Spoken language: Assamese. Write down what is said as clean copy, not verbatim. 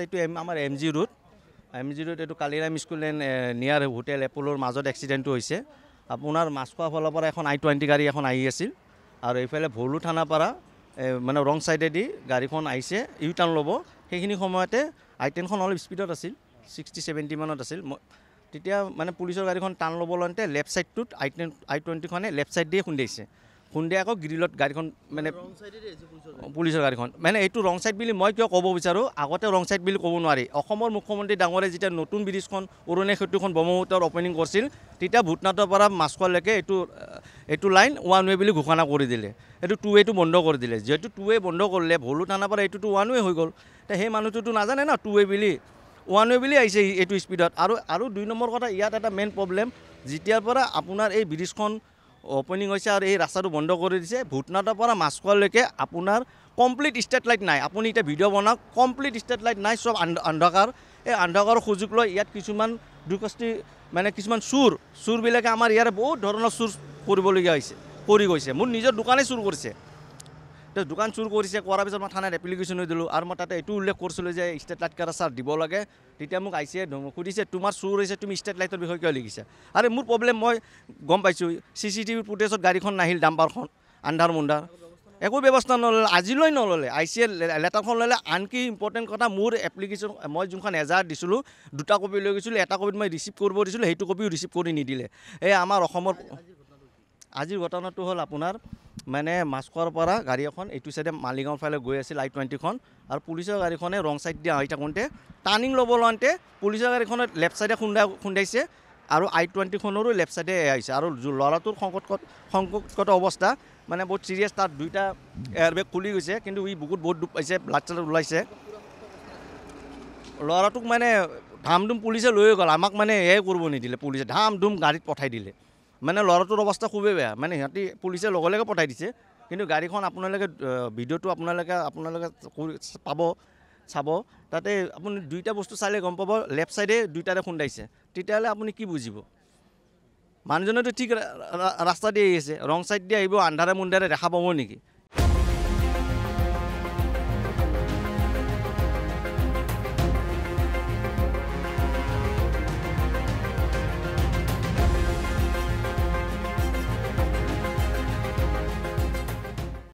এইটো আমাৰ MG ৰোড এইটো কালিৰাম স্কুল এণ্ড নিয়াৰ হোটেল এপ'লৰ মাজত এক্সিডেণ্টটো হৈছে আপোনাৰ মাছখোৱা ফালৰ পৰা এখন I-20 গাড়ী এখন আহি আছিল আৰু এইফালে ভলু থানাপাৰা মানে ৰং ছাইডেদি গাড়ীখন আহিছে ইউ টাৰ্ণ ল'ব সেইখিনি সময়তে I-10খন অলপ স্পীডত আছিল 60-70 মানত আছিল তেতিয়া মানে পুলিচৰ গাড়ীখন টাৰ্ণ ল'ব লওঁতে লেফ্ট ছাইডটোত I-20খনে লেফ্ট ছাইড দিয়ে খুন্দিয়াইছে আকৌ গ্ৰিলত গাড়ীখন মানে পুলিচৰ গাড়ীখন মানে এইটো ৰং ছাইড বুলি মই কিয় ক'ব বিচাৰোঁ আগতে ৰং ছাইড বুলি ক'ব নোৱাৰি অসমৰ মুখ্যমন্ত্ৰী ডাঙৰে যেতিয়া নতুন ব্ৰিজখন উৰণীয়া সেতুখন ব্ৰহ্মপুত্ৰৰ অপেনিং কৰিছিল তেতিয়া ভূটনাথৰ পৰা মাছখোৱালৈকে এইটো লাইন 1 ৱে বুলি ঘোষণা কৰি দিলে এইটো 2 ৱেটো বন্ধ কৰি দিলে যেহেতু 2 ৱে বন্ধ কৰিলে ভলু থানাৰ পৰা এইটোতো 1 ৱে হৈ গ'ল সেই মানুহটোতো নাজানে না 2 ৱে বুলি 1 ৱে বুলি আহিছে এইটো স্পীডত আৰু 2 নম্বৰ কথা ইয়াত এটা মেইন প্ৰব্লেম যেতিয়াৰ পৰা আপোনাৰ এই ব্ৰিজখন অপেনিং হৈছে আৰু এই ৰাস্তাটো বন্ধ কৰি দিছে ভূটনাথৰ পৰা মাছখোৱালৈকে আপোনাৰ কমপ্লিট ষ্ট্ৰীট লাইট নাই আপুনি এতিয়া ভিডিঅ' বনাওক কমপ্লিট ষ্ট্ৰীট লাইট নাই চব অন্ধকাৰ এই অন্ধকাৰৰ সুযোগ লৈ ইয়াত কিছুমান দুষ্কৃতি মানে কিছুমান চুৰবিলাকে আমাৰ ইয়াৰে বহুত ধৰণৰ চুৰ কৰিবলগীয়া হৈছে কৰি গৈছে মোৰ নিজৰ দোকানেই চুৰ কৰিছে তো দোকান চুৰ কৰিছে কৰাৰ পিছত মই থানাত এপ্লিকেশ্যনো দিলোঁ আৰু মই তাতে এইটো উল্লেখ কৰিছিলোঁ যে ষ্ট্ৰীট লাইট কেইটা ছাৰ দিব লাগে তেতিয়া মোক আহিছে সুধিছে তোমাৰ চুৰ হৈছে তুমি ষ্ট্ৰীট লাইটৰ বিষয়ে কিয় লিখিছা আৰু মোৰ প্ৰব্লেম মই গম পাইছোঁ CCTV ফুটেজত গাড়ীখন নাহিল ডাম্পাৰখন আন্ধাৰ মুন্ধাৰ একো ব্যৱস্থা নল'লে আজিলৈ নল'লে ICA লেটাৰখন ল'লে আনকি ইম্পৰ্টেণ্ট কথা মোৰ এপ্লিকেশ্যন মই যোনখন এজাহাৰ দিছিলোঁ 2টা কপি লৈ গৈছিলোঁ এটা কপিত মই ৰিচিভ কৰিব দিছিলোঁ সেইটো কপিও ৰিচিভ কৰি নিদিলে এই আমাৰ অসমৰ আজিৰ ঘটনাটো হ'ল আপোনাৰ মানে মাছখোৱাৰ পৰা গাড়ী এখন এইটো চাইডে মালিগাঁৱৰ ফালে গৈ আছিল I-20খন আৰু পুলিচৰ গাড়ীখনে ৰং ছাইড দিয়া আহি থাকোঁতে টাৰ্ণিং ল'ব লওঁতে পুলিচৰ গাড়ীখনে লেফ্ট ছাইডে খুন্দাইছে আৰু I-20খনৰো লেফ্ট ছাইডে আহিছে আৰু ল'ৰাটোৰ সংকটগত অৱস্থা মানে বহুত চিৰিয়াছ তাত 2টা এয়াৰবেগ খুলি গৈছে কিন্তু বহুত দুখ পাইছে ব্লাড চালাড ওলাইছে ল'ৰাটোক মানে ধামধুম পুলিচে লৈ গ'ল আমাক মানে কৰিব নিদিলে পুলিচে ধামধুম গাড়ীত পঠাই দিলে মানে ল'ৰাটোৰ অৱস্থা খুবেই বেয়া মানে সিহঁতি পুলিচে লগে পঠাই দিছে কিন্তু গাড়ীখন আপোনালোকে ভিডিঅ'টো আপোনালোকে চাব তাতে আপুনি 2টা বস্তু চালে গম পাব লেফ্ট ছাইডে 2টাৰে খুন্দাইছে তেতিয়াহ'লে আপুনি কি বুজিব মানুহজনেতো ঠিক ৰাস্তা দিয়ে আহিছে ৰং ছাইড দিয়ে আহিব আন্ধাৰে মুন্ধাৰে দেখা পাব নেকি